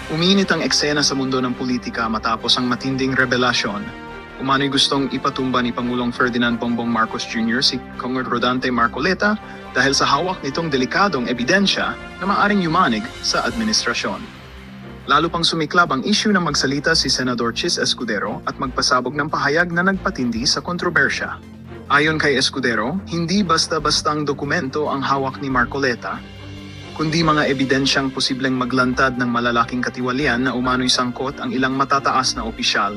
Uminit ang eksena sa mundo ng politika matapos ang matinding revelasyon. Umano'y gustong ipatumba ni Pangulong Ferdinand Bongbong Marcos Jr. si Kong Rodante Marcoleta dahil sa hawak nitong delikadong ebidensya na maaring yumanig sa administrasyon. Lalo pang sumiklab ang issue ng magsalita si Senador Chis Escudero at magpasabog ng pahayag na nagpatindi sa kontrobersya. Ayon kay Escudero, hindi basta-bastang dokumento ang hawak ni Marcoleta, kundi mga ebidensyang posibleng maglantad ng malalaking katiwalian na umano'y sangkot ang ilang matataas na opisyal.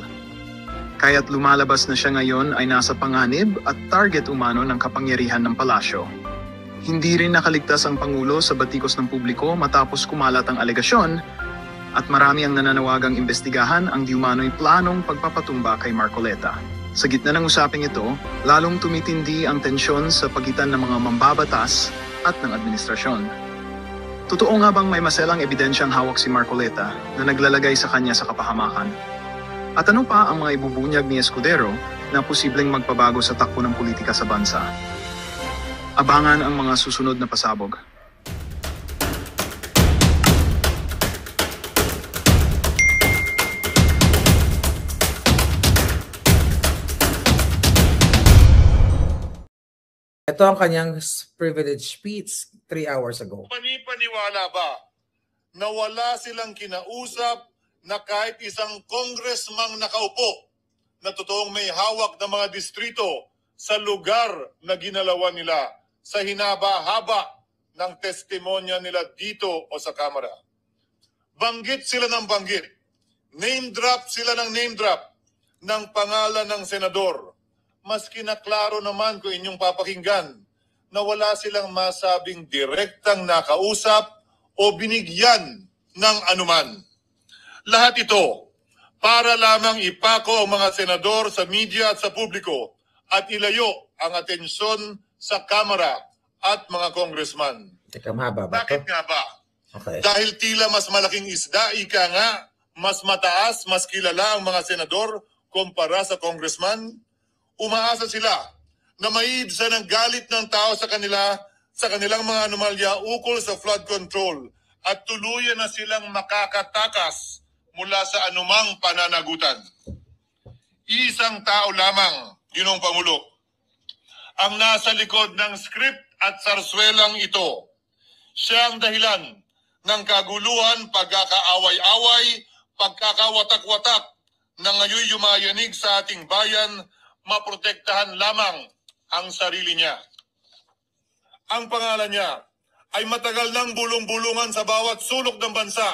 Kaya't lumalabas na siya ngayon ay nasa panganib at target umano ng kapangyarihan ng palasyo. Hindi rin nakaligtas ang Pangulo sa batikos ng publiko matapos kumalat ang alegasyon at marami ang nananawagang imbestigahan ang di umano'y planong pagpapatumba kay Marcoleta. Sa gitna ng usaping ito, lalong tumitindi ang tensyon sa pagitan ng mga mambabatas at ng administrasyon. Totoo nga bang may maselang ebidensyang hawak si Marcoleta na naglalagay sa kanya sa kapahamakan? At ano pa ang mga ibubunyag ni Escudero na posibleng magpabago sa takbo ng politika sa bansa? Abangan ang mga susunod na pasabog. Ito ang kanyang privilege speech 3 hours ago. Panipaniwala ba na wala silang kinausap na kahit isang congressman nakaupo na totoong may hawak ng mga distrito sa lugar na ginalawan nila sa hinaba-haba ng testimonya nila dito o sa Kamara? Banggit sila ng banggit. Name drop sila ng name drop ng pangalan ng senador. Maski na klaro naman kung inyong papakinggan na wala silang masabing direktang nakausap o binigyan ng anuman. Lahat ito para lamang ipako ang mga senador sa media at sa publiko at ilayo ang atensyon sa Kamara at mga congressman. Teka, mahaba ba Bakit ito? nga ba? Okay. Dahil tila mas malaking isda, ika nga, mas mataas, mas kilala ang mga senador kumpara sa congressman? Umaasa sila na maiibsa ng galit ng tao sa kanilang mga anomalya ukol sa flood control at tuluyan na silang makakatakas mula sa anumang pananagutan. Isang tao lamang, Ginong Pangulo, ang nasa likod ng script at sarswelang ito. Siya ang dahilan ng kaguluhan, pagkakaaway-away, pagkakawatak-watak na ngayon yumayanig sa ating bayan, maprotektahan lamang ang sarili niya. Ang pangalan niya ay matagal nang bulong-bulungan sa bawat sulok ng bansa,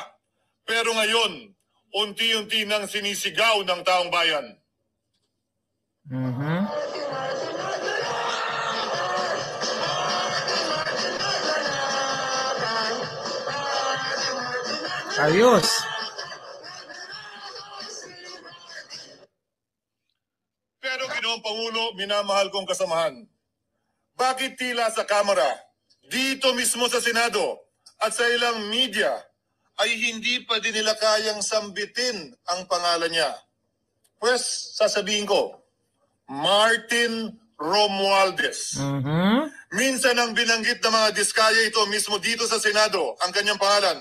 pero ngayon, unti-unti nang sinisigaw ng taong bayan. Ayos. Pero Ginoong Pangulo, minamahal kong kasamahan, bakit tila sa Kamara, dito mismo sa Senado at sa ilang media ay hindi pa din nila kayang sambitin ang pangalan niya? Pues, sasabihin ko, Martin Romualdez. Minsan ang binanggit ng mga diskaya ito mismo dito sa Senado, ang kanyang pangalan.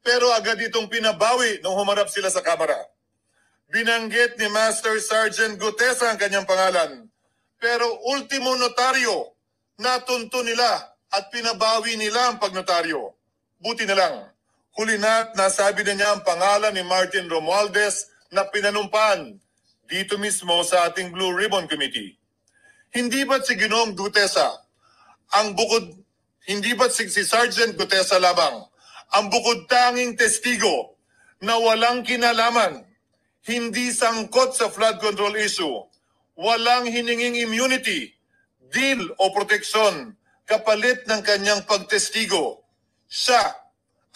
Pero agad itong pinabawi nung humarap sila sa Kamara. Binanggit ni Master Sergeant Gutesa ang kanyang pangalan. Pero ultimo notaryo, natunto nila at pinabawi nila ang pagnotaryo. Buti na lang, huli na nasabi na niya ang pangalan ni Martin Romualdez na pinanumpan dito mismo sa ating Blue Ribbon Committee. Hindi ba't si Ginoong Gutesa hindi ba't si Sergeant Gutesa lamang ang bukod tanging testigo na walang kinalaman, hindi sangkot sa flood control issue, walang hininging immunity, deal o proteksyon kapalit ng kanyang pagtestigo? Siya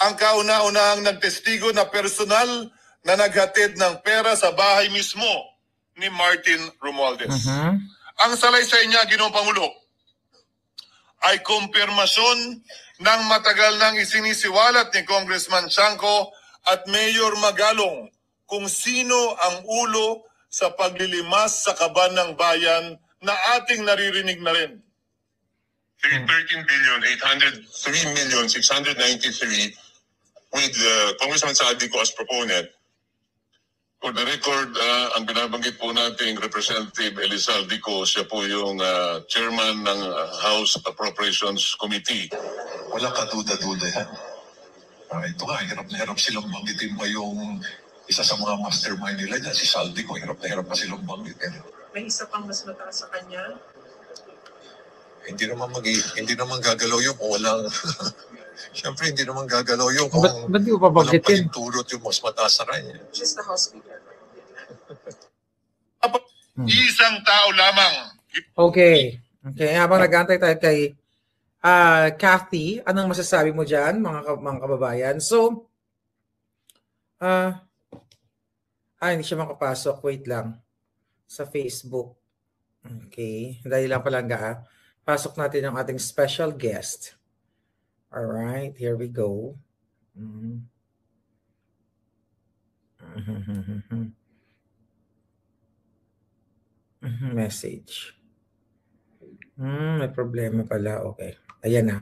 ang kauna-unahang nagtestigo na personal na naghatid ng pera sa bahay mismo ni Martin Romualdez. Ang salaysay niya, Ginoong Pangulo, ay kumpirmasyon ng matagal nang isinisiwalat ni Congressman Chanco at Mayor Magalong kung sino ang ulo sa paglilimas sa kaban ng bayan na ating naririnig na rin. 13,803,693 with Congressman Saldico as proponent. For the record, ang binabanggit po nating Representative Elizaldico, siya po yung chairman ng House Appropriations Committee. Wala ka duda-duda yan. Ito nga, hirap na hirap silang banggitin mo yung isa sa mga mastermind nila dyan, si Saldico. Hirap na hirap pa silang banggitin. May isa pang mas mataas sa kanya? Hindi naman gagalaw yun kung walang... Siyempre, hindi naman gagalaw yun kung Ba't di mo pabagitin? walang pahintulot yung mas mataas sa kanya. Just the House Speaker. Isang tao lamang. Okay. Habang nag-aantay tayo kay Kathy, anong masasabi mo dyan, mga kababayan? So, hindi siya makapasok. Wait lang. Sa Facebook. Okay. Dahil lang palangga. Pasok natin ang ating special guest. Alright, here we go. Message. May problema pala. Okay. Ayan na.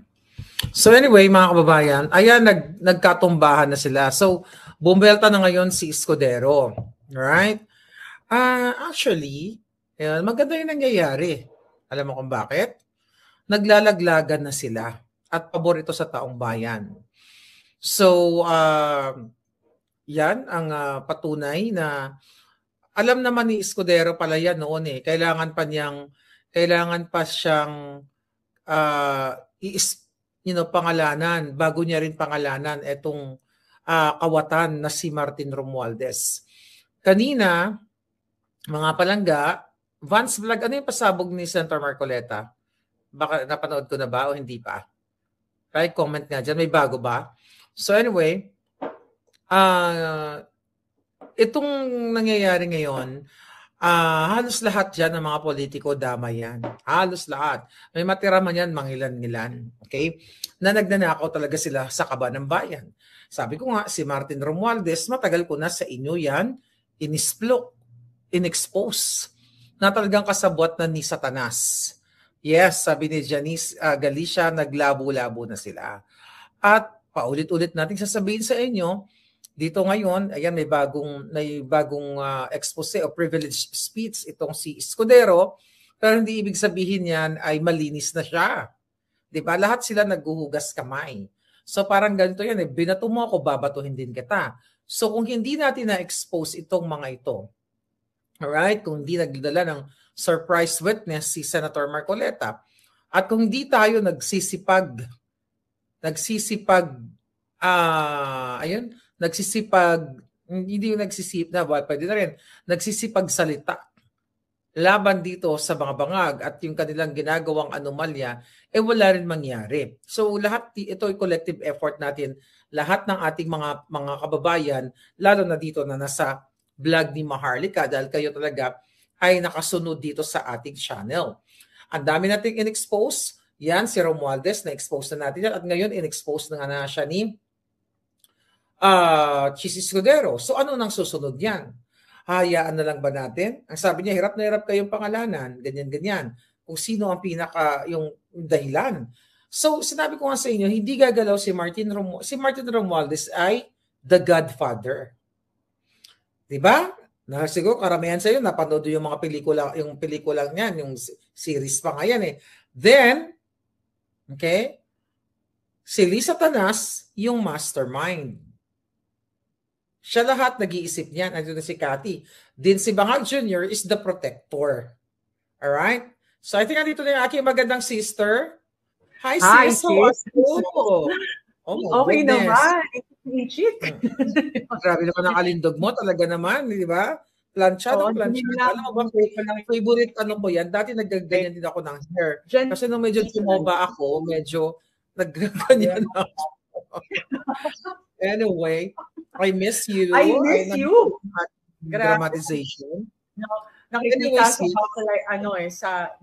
So anyway, mga kababayan, ayan, nagkatumbahan na sila. So, bumbelta na ngayon si Escudero. Right? Actually, maganda yung nangyayari. Alam mo kung bakit? Naglalaglagan na sila. At pabor ito sa taong bayan. So, yan ang patunay na alam naman ni Escudero pala yan noon eh. Kailangan pa siyang pangalanan, bago niya rin pangalanan itong kawatan na si Martin Romualdez. Kanina, mga palangga, Vance Vlog, ano yung pasabog ni Senator Marcoleta? Baka napanood ko na ba o hindi pa? Right? Comment nga dyan. May bago ba? So anyway, itong nangyayari ngayon, halos lahat dyan ng mga politiko damay yan. Halos lahat. May matira man yan, mangilan-ngilan. Okay? Na nagnanakaw talaga sila sa kaba ng bayan. Sabi ko nga, si Martin Romualdez, matagal ko na sa inyo yan, in-expose, na talagang kasabwat na ni Satanas. Yes, sabi ni Janice Galicia, naglabo-labo na sila. At paulit-ulit natin sasabihin sa inyo, dito ngayon, ayan, may bagong expose o privileged speech itong si Escudero, pero hindi ibig sabihin yan ay malinis na siya. Diba? Lahat sila naghuhugas kamay. So parang ganito yan, binato mo ako, babatuhin din kita. So kung hindi natin na-expose itong mga ito, alright, kung hindi nagdala ng surprise witness si Senator Marcoleta, at kung hindi tayo nagsisipag, nagsisipag salita laban dito sa mga bangag at yung kanilang ginagawang anomalya, wala rin mangyari. So lahat ito ay collective effort natin, lahat ng ating mga kababayan, lalo na dito na nasa vlog ni Maharlika, dahil kayo talaga ay nakasunod dito sa ating channel. Ang dami nating in-expose. Yan, si Romualdez, na-expose na natin yan. At ngayon, in-expose na nga na siya ni Chis Escudero. So ano nang susunod yan? Hayaan na lang ba natin? Ang sabi niya, hirap na hirap kayong pangalanan, ganyan-ganyan. Kung sino ang yung dahilan. So sinabi ko nga sa inyo, hindi gagalaw si Martin Romualdez ay the Godfather. Diba? Na siguro karamihan sa iyo napanood yung mga pelikulang niyan, yung series pa nga yan eh. Then, okay, si Satanas yung mastermind. Siya lahat nag-iisip niyan. Andun na si Cathy. Din si Bangag Jr. is the protector. Alright? So I think nandito na yung aking magandang sister. Hi sis. How are you? Oh, okay goodness. naman. Legit. Grabe naman ang alindog mo. Talaga naman, di ba? Planchado. Alam mo ba, favorite ano ko yan. Dati nagganyan din ako ng hair. Kasi nung medyo tumoba ako, medyo nagganyan ako. Anyway, I miss you. I miss you. Dramatization. Nakikita sa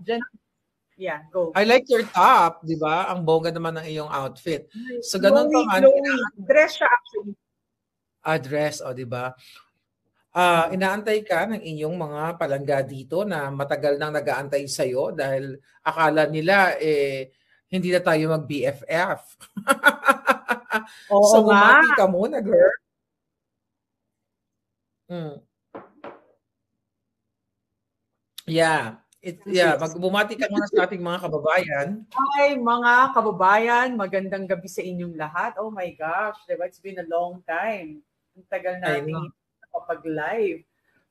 yeah, go. I like your top, di ba? Ang bongga naman ng iyong outfit. So, ganun pa man. Dress siya actually. Dress, di ba? Inaantay ka ng inyong mga palangga dito na matagal nang nag-aantay sa'yo dahil akala nila, hindi na tayo mag-BFF. Oo So, nga. bumati ka muna, girl. Mm. Yeah. Bumati ka muna sa ating mga kababayan. Hi, mga kababayan. Magandang gabi sa inyong lahat. Oh my gosh, diba? It's been a long time. Ang tagal I natin know. hindi nakapag-live.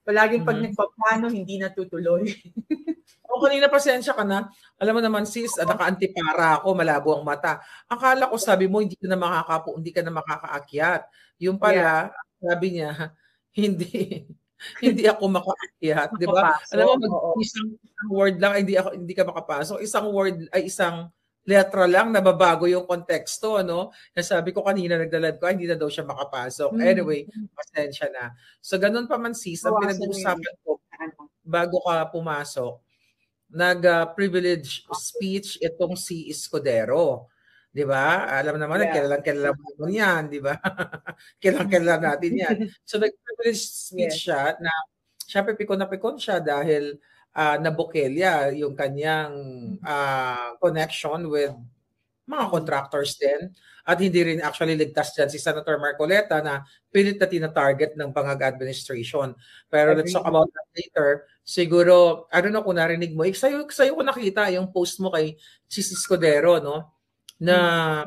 Palaging pag Mhm. nagpaplano, hindi natutuloy. O kanina pasensya ka na. Alam mo naman sis, naka-antipara ako, malabo ang mata. Akala ko sabi mo hindi ka na makakaakyat. Yung pala, sabi niya, hindi hindi ako makaakyat, 'di ba? Alam mo Papasok. Oo. isang word lang hindi ka makapasok. Isang word ay isang letra lang nababago yung konteksto, no? Sabi ko kanina nagda-live ko, hindi na daw siya makapasok. Anyway, pasensya na. So ganun pa man sis, ang Bawasan mo yung pinag-uusapan ko bago ka pumasok, nag-privilege speech itong si Escudero. 'Di ba? Alam naman na kilalang-kilala mo yan, 'di ba? Kilalang-kilala natin yan. So nag-privilege speech siya na syempre pikon na pikon siya dahil nabukelya yung kanyang connection with mga contractors din. At hindi rin actually ligtas dyan si Senator Marcoleta na pilit na tina-target ng Bangag administration. Pero let's talk about that later. Siguro, I don't know kung narinig mo. Sa'yo ko nakita yung post mo kay Chis Escudero, no? Na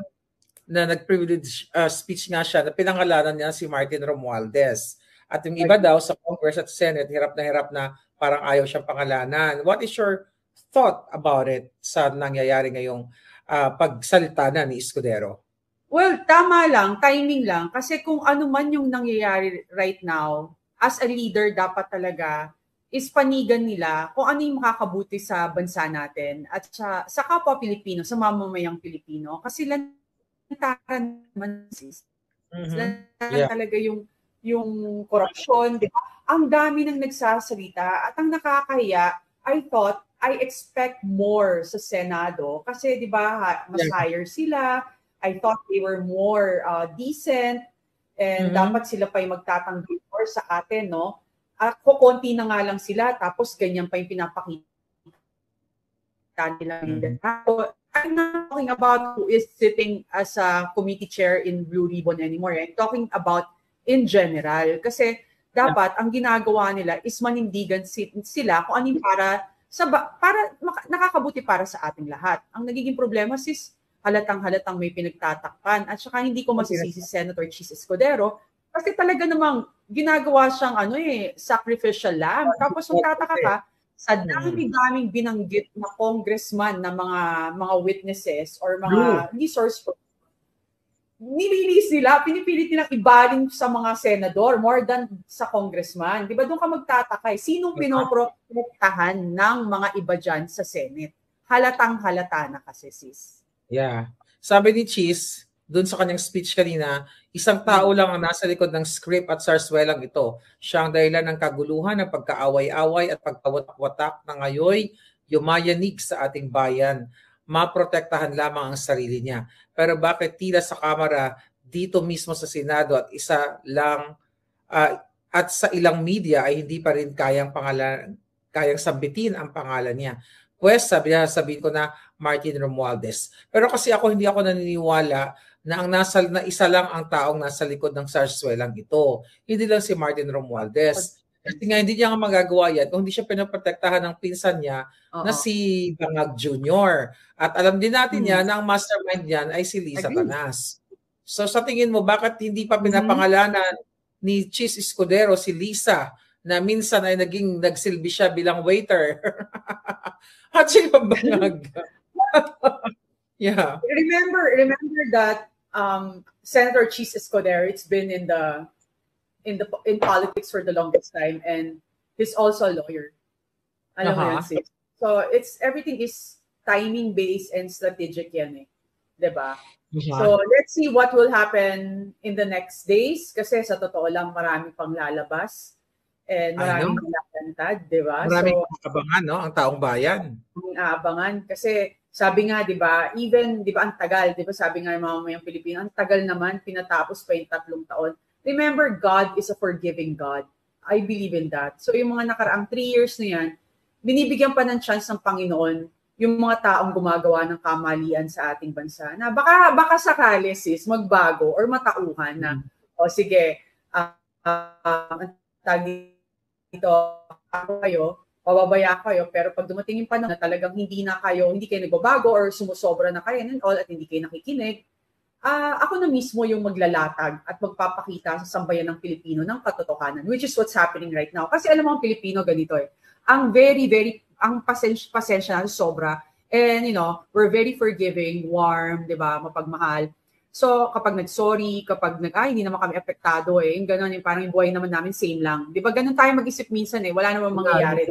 nag-privilege speech nga siya na pinangalanan niya si Martin Romualdez. At yung iba daw sa Congress at Senate, hirap na parang ayaw siyang pangalanan. What is your thought about it sa nangyayari ngayong pagsalita na ni Escudero? Well, tama lang, timing lang. Kasi kung ano man yung nangyayari right now, as a leader, dapat talaga is panigan nila kung ano yung makakabuti sa bansa natin at sa kapwa Pilipino, sa mamamayang Pilipino. Kasi lantaran naman sis. Lantaran talaga yung korupsyon, di ba? Ang dami nang nagsasalita at ang nakakahiya, I expect more sa Senado kasi 'di ba mas higher sila. I thought they were more decent and dapat sila pa yung magtatanggol more sa atin, no? Kukunti na nga lang sila tapos ganyan pa yung pinapakita nila. I'm not talking about who is sitting as a committee chair in Blue Ribbon anymore. I'm talking about in general kasi dapat ang ginagawa nila is manindigan sila kung ano yung para nakakabuti para sa ating lahat. Ang nagiging problema sis, halatang may pinagtatakpan at saka hindi ko masisisi Senator Chis Escudero kasi talaga namang ginagawa siyang sacrificial lamb. Tapos magtataka ka sa dami-daming binanggit na congressman na mga witnesses or mga resource nililis nila, pinipilit nilang ibaling sa mga senador more than sa congressman. Di ba doon ka magtataka? Sinong pinoprotektahan ng mga iba dyan sa Senate? Halatang-halata na kasi sis. Yeah. Sabi ni Chis, doon sa kanyang speech kanina, isang tao lang ang nasa likod ng script at sarswelang ito. Siya ang dahilan ng kaguluhan, ng pagkaaway-away at pagkawatak-watak na ngayon yumayanig sa ating bayan. Maprotektahan lamang ang sarili niya. Pero bakit tila sa Kamara, dito mismo sa Senado at isa lang at sa ilang media ay hindi pa rin kayang sambitin ang pangalan niya? Pues sabihin ko na Martin Romualdez. Pero kasi hindi ako naniniwala na na isa lang ang taong nasa likod ng sarswelang ito. Hindi lang si Martin Romualdez. Kasi nga hindi niya magagawa yan kung hindi siya pinoprotektahan ng pinsan niya na si Bangag Jr. At alam din natin yan na ang mastermind niyan ay si Lisa Tanas. So sa tingin mo, bakit hindi pa pinapangalanan ni Chis Escudero si Lisa na minsan ay nagsilbi siya bilang waiter? At si Bangag. Yeah. Remember that Senator Chis Escudero, it's been in politics for the longest time, and he's also a lawyer. Alam mo yun, sis. So everything is timing based and strategic yan eh. 'Di ba? So let's see what will happen in the next days kasi sa totoo lang marami pang lalabas and maraming lalakantad, 'di ba? Maraming aabangan, no, ang taong bayan. Aabangan kasi sabi nga, 'di ba, even 'di ba ang tagal, 'di ba? Sabi nga ng mamamayang Pilipino, ang tagal naman pinatapos pa yung 3 taon. Remember, God is a forgiving God. I believe in that. So yung mga nakaraang 3 years na yan, binibigyan pa ng chance ng Panginoon yung mga taong gumagawa ng kamalian sa ating bansa na baka sakali sis magbago or matauhan na o sige dito ako kayo, pababaya kayo, pero pag dumating yung panahon na talagang hindi kayo nagbabago or sumusobra na kayo and all at hindi kayo nakikinig, ako na mismo yung maglalatag at magpapakita sa sambayan ng Pilipino ng katotohanan, which is what's happening right now. Kasi alam mo ang Pilipino ganito ang ang pasensya na sobra. And we're very forgiving, warm, 'di ba, mapagmahal. So kapag nag-sorry, kapag hindi naman kami apektado yung gano'n, yung parang yung buhay naman namin same lang. 'Di ba ganun tayo mag-isip minsan wala namang mangyayari.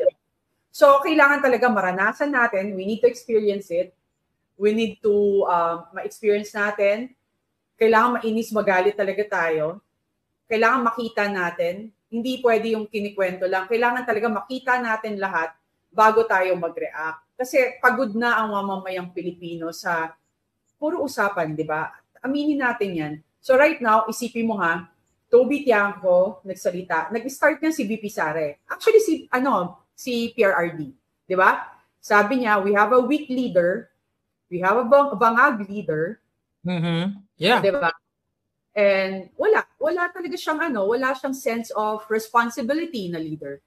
So kailangan talaga maranasan natin, we need to experience it. We need to ma-experience natin. Kailangan mainis, magalit talaga tayo. Kailangan makita natin. Hindi pwede yung kinikwento lang. Kailangan talaga makita natin lahat bago tayo mag-react. Kasi pagod na ang mamamayang Pilipino sa puro usapan, di ba? Aminin natin yan. So right now, isipin mo Toby Tiangco nagsalita. Nag-start niya si VP Sara. Actually, si PRRD. Di ba? Sabi niya, we have a weak leader. We have a bangag leader. Mm-hmm. Yeah. Di ba? And wala talaga siyang wala siyang sense of responsibility na leader.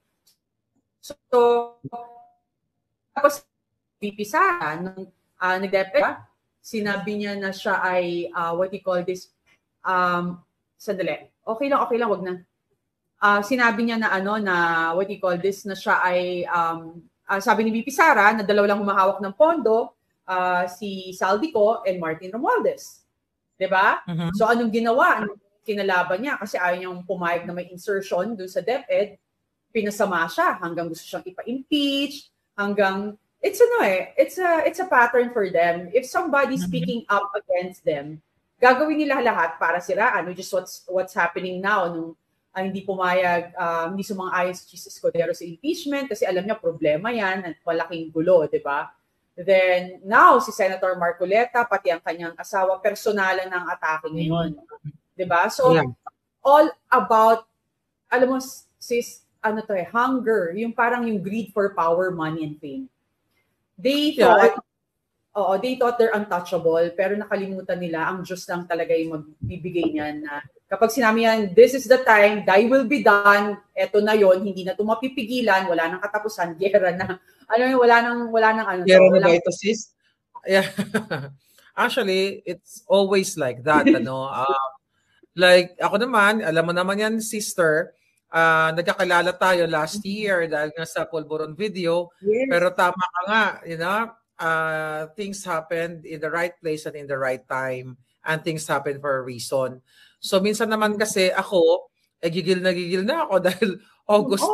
So tapos VP Sara nung nag-DepEd, sinabi niya na siya ay what you call this sandali. Okay lang, wag na. Sinabi niya na na what you call this na siya ay sabi ni VP Sara na dalawa lang humahawak ng pondo, si Saldico and Martin Romualdez. 'Di ba? Mm-hmm. So anong ginawa? Kinalaban niya kasi ayaw niyang pumayag na may insertion doon sa DepEd. Pinasama siya hanggang gusto siyang ipa-impeach, hanggang it's a pattern for them. If somebody speaking up against them, gagawin nila lahat para siraan, which is what's happening now nung hindi pumayag, hindi sumang-ayon si Jesus Escudero sa impeachment kasi alam niya problema yan at malaking gulo, 'di ba? Then now si Senator Marcoleta pati ang kanyang asawa personalan ng atake ngayon. 'Di ba? So all about alam mo sis hunger, yung parang yung greed for power, money and fame. They thought they're untouchable, pero nakalimutan nila ang Diyos lang talaga yung magbibigay niyan na kapag sinabi yan, this is the time, thy will be done, eto na yon, hindi na ito mapipigilan, wala nang katapusan, gera na. Wala nang gera na ba ito, sis? Yeah. Actually, it's always like that, like ako naman, alam mo naman yan, sister, nagkakilala tayo last year dahil nga sa Polvoron video. Yes. Pero tama ka nga, things happened in the right place and in the right time, and things happen for a reason. So minsan naman kasi ako, gigil na ako dahil August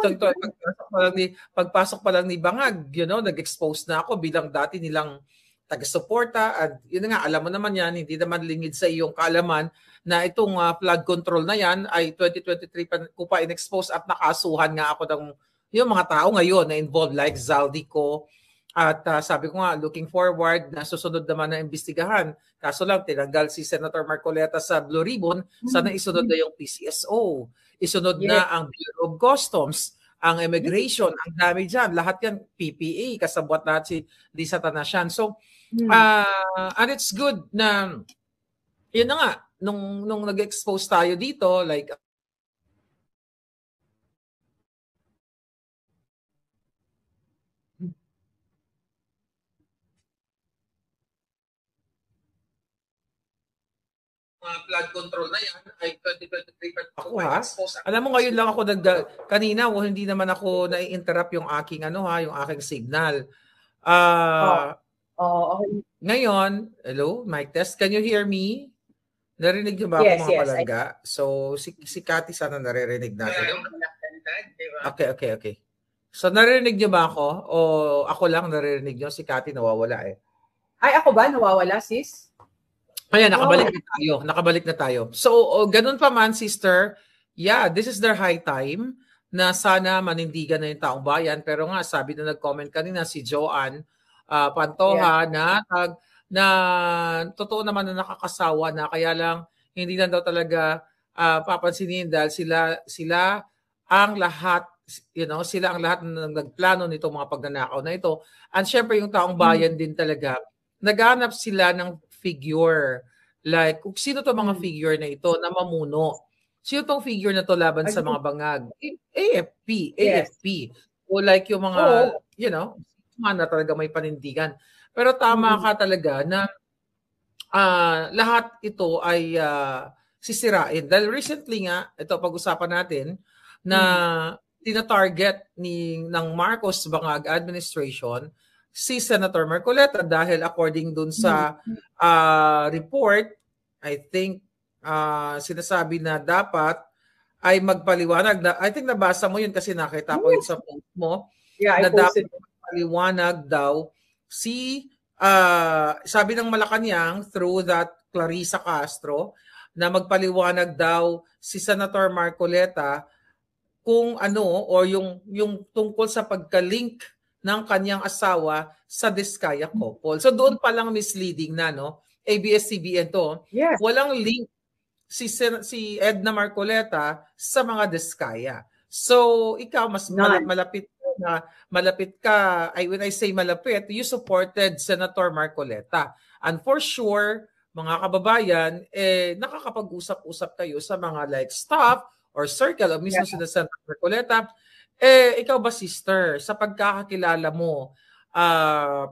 pagpasok pa lang ni Bangag, nag-expose na ako bilang dati nilang taga-suporta, at yun nga, alam mo naman yan, hindi naman lingid sa iyong kaalaman na itong flood control na yan ay 2023 ko pa in-expose at nakasuhan nga ako ng yung mga tao ngayon na involved like Zaldico. At sabi ko nga, looking forward na susunod naman na imbestigahan. Kaso lang, tinanggal si Senator Marcoleta sa Blue Ribbon, sana isunod na yung PCSO. Isunod na ang Bureau of Customs, ang immigration, ang dami dyan. Lahat yan, PPA, kasabwat lahat si Lisa Tanasian. So, and it's good na, yun na nga, nung nag-expose tayo dito, like, flood control na yan ay 2023 ako alam mo ngayon lang ako kanina hindi naman ako na-interrupt yung aking yung aking signal. Okay. Ngayon, hello, mic test, can you hear me? Narinig niyo ba ako mga palangga? So si Cathy sana naririnig natin. Okay. So narinig niyo ba ako o ako lang naririnig niyo? Si Cathy nawawala Ay, ako ba nawawala, sis? Ayan, nakabalik na tayo. So, ganun pa man, sister, this is their high time na sana manindigan na yung taong bayan. Pero nga, sabi na nag-comment kanina si Joanne Pantoja na totoo naman na nakakasawa na kaya lang hindi na daw talaga papansinin dahil sila ang lahat sila ang lahat na nagplano nitong mga pagnanakaw na ito. And syempre yung taong bayan din talaga, naghanap sila ng figure. Like, kung sino to mga figure na ito na mamuno? Sino tong figure na to laban sa mga bangag? AFP. O like yung mga, mga na talaga may panindigan. Pero tama ka talaga na lahat ito ay sisirain. Dahil recently nga, ito pag-usapan natin, na tina-target ng Marcos Bangag administration si Senator Marcoleta dahil according dun sa report, I think sinasabi na dapat ay magpaliwanag na, I think nabasa mo yun kasi nakita ko yun sa post mo, na dapat magpaliwanag daw si sabi ng Malacanang through that Clarissa Castro na magpaliwanag daw si Senator Marcoleta kung ano o yung tungkol sa pagka-link ng kanyang asawa sa Diskaya couple. So doon pa lang misleading na, no? ABS-CBN to. Yes. Walang link si Edna Marcoleta sa mga Diskaya. So ikaw mas malapit ka, when I say malapit, you supported Senator Marcoleta. And for sure, mga kababayan, nakakapag-usap-usap kayo sa mga like staff or circle o mismo si Senator Marcoleta. Ikaw ba, sister, sa pagkakakilala mo,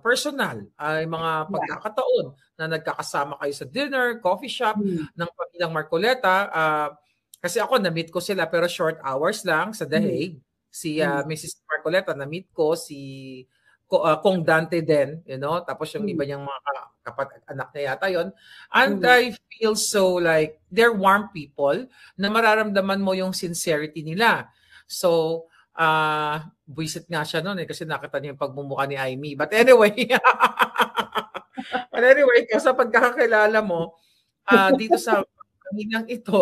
personal, ay mga pagkakataon na nagkakasama kayo sa dinner, coffee shop ng pamilyang Marcoleta, kasi ako na-meet ko sila pero short hours lang sa The Hague. Si Mrs. Marcoleta, na-meet ko, si Kong Dante din, tapos yung iba niyang mga anak niya yata yon. And I feel so like they're warm people na mararamdaman mo yung sincerity nila. So, buisit nga siya noon kasi nakita niya yung pagmumukha ni Aimee. But anyway, sa pagkakakilala mo, dito sa kaminang ito,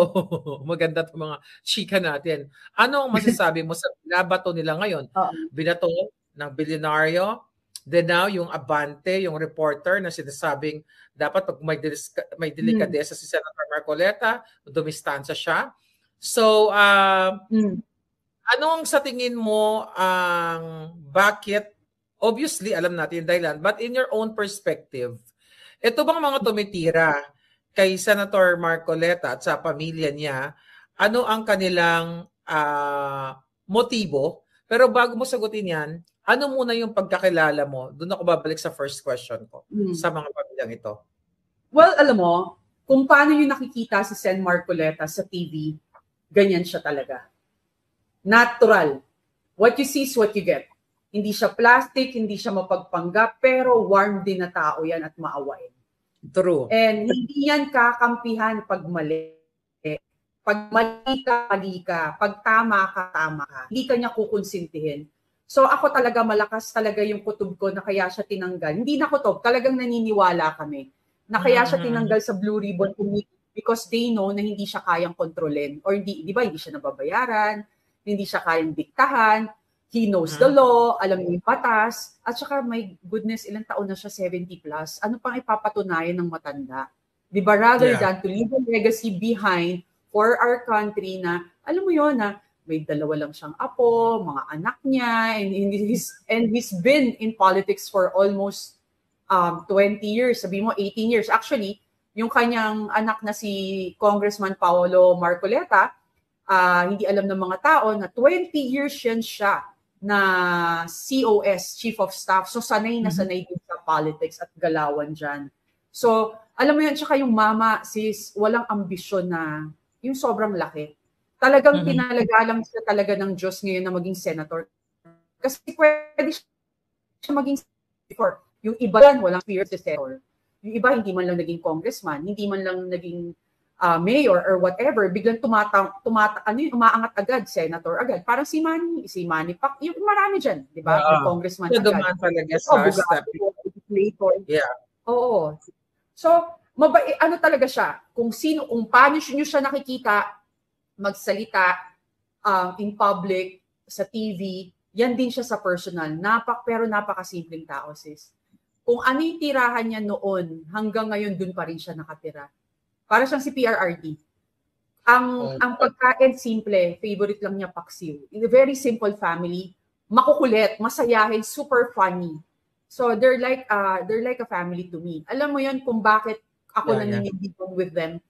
maganda itong mga chika natin. Ano ang masasabi mo sa binabato nila ngayon? Binato ng bilyonaryo, then now yung Abante, yung reporter na sinasabing dapat pag may delikadesa si Senator Marcoleta, dumistansa siya. So, anong sa tingin mo ang bakit, obviously alam natin yung dahilan, but in your own perspective, ito bang mga tumitira kay Senator Marcoleta at sa pamilya niya, ano ang kanilang motibo? Pero bago mo sagutin yan, ano muna yung pagkakilala mo? Doon ako babalik sa first question ko sa mga pamilyang ito. Well, alam mo, kung paano yung nakikita si Sen Marcoleta sa TV, ganyan siya talaga. Natural. What you see is what you get. Hindi siya plastic, hindi siya mapagpanggap, pero warm din na tao yan at maawain. True. And hindi yan kakampihan pag mali. Pag mali ka, mali ka. Pag tama ka, tama ka. Hindi ka niya kukonsintihin. So ako talaga, malakas talaga yung kutob ko na kaya siya tinanggal. Hindi na kutob, talagang naniniwala kami na kaya siya tinanggal sa Blue Ribbon Committee because they know na hindi siya kayang kontrolin. Or hindi, di ba, hindi siya nababayaran, hindi siya kayang diktahan, he knows the law, alam niya yung batas, at saka my goodness, ilang taon na siya, 70 plus, ano pang ipapatunayan ng matanda? Di ba, rather than to leave a legacy behind for our country na, alam mo yun na, may dalawa lang siyang apo, mga anak niya, and he's been in politics for almost 20 years, sabi mo 18 years. Actually, yung kanyang anak na si Congressman Paolo Marcoleta, hindi alam ng mga tao na 20 years yan siya na COS, Chief of Staff. So sanay na sanay din sa politics at galawan dyan. So alam mo yan, tsaka yung mama, sis, walang ambisyon na yung sobrang laki. Talagang pinalagalang siya talaga ng Diyos ngayon na maging senator. Kasi pwede siya maging senator. Yung iba yan, walang spirit sa senator. Yung iba, hindi man lang naging congressman, hindi man lang naging mayor or whatever, biglang umaangat agad, senator agad. Parang si Manny Pacquiao, yung marami dyan, di ba? Congressman agad. Dumaan talaga sa step. Yeah. Oo. So, ano talaga siya? Kung paano nyo siya nakikita, magsalita in public, sa TV, yan din siya sa personal. Pero napakasimpleng tao, sis. Kung ano yung tirahan niya noon, hanggang ngayon dun pa rin siya nakatira. Para siyang si PRRD. Ang pagkain simple, favorite lang niya paksiw. In a very simple family, makukulit, masayahin, super funny. So they're like a family to me. Alam mo 'yon kung bakit ako naninigilan with them.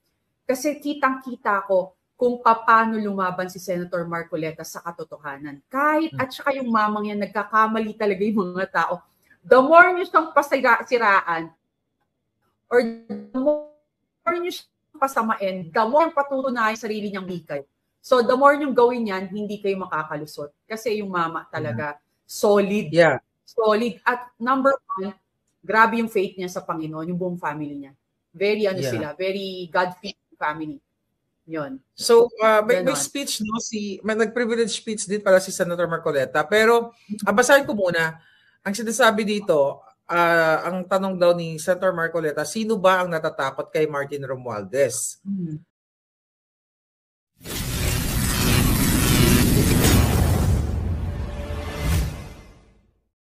Kasi kitang-kita ko kung paano lumaban si Senator Marcoleta sa katotohanan. Kahit at saka yung mamang yan, nagkakamali talaga yung mga tao. The more nyo siyang pasiraan or the more nyo siyang pasamain, the more patutunayan sarili niyang hikay. So the more nyo gawin yan, hindi kayo makakalusot. Kasi yung mama talaga, solid. Yeah. Solid. At number one, grabe yung faith niya sa Panginoon, yung buong family niya. Very sila, very God-fearing family. Yun. So, may speech, no? May nag-privilege speech din para si Senator Marcoleta. Pero, basahin ko muna. Ang sinasabi dito, ang tanong daw ni Senator Marcoleta, sino ba ang natatakot kay Martin Romualdez?